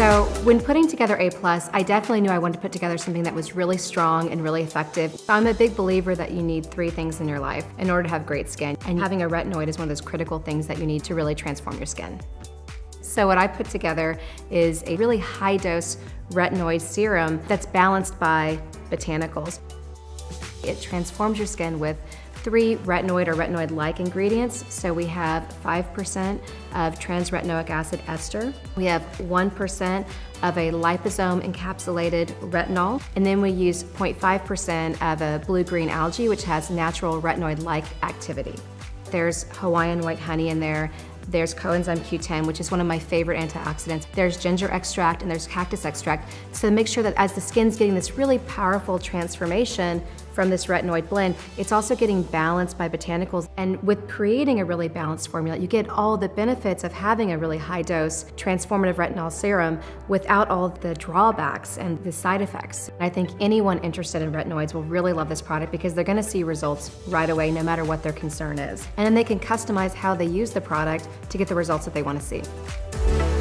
So when putting together A+, I definitely knew I wanted to put together something that was really strong and really effective. I'm a big believer that you need 3 things in your life in order to have great skin. And having a retinoid is one of those critical things that you need to really transform your skin. So what I put together is a really high-dose retinoid serum that's balanced by botanicals. It transforms your skin with 3 retinoid or retinoid-like ingredients. So we have 5% of trans-retinoic acid ester. We have 1% of a liposome-encapsulated retinol. And then we use 0.5% of a blue-green algae, which has natural retinoid-like activity. There's Hawaiian white honey in there. There's coenzyme Q10, which is one of my favorite antioxidants. There's ginger extract and there's cactus extract. So make sure that as the skin's getting this really powerful transformation from this retinoid blend, it's also getting balanced by botanicals. And with creating a really balanced formula, you get all the benefits of having a really high dose transformative retinol serum without all of the drawbacks and the side effects. I think anyone interested in retinoids will really love this product because they're gonna see results right away no matter what their concern is. And then they can customize how they use the product to get the results that they want to see.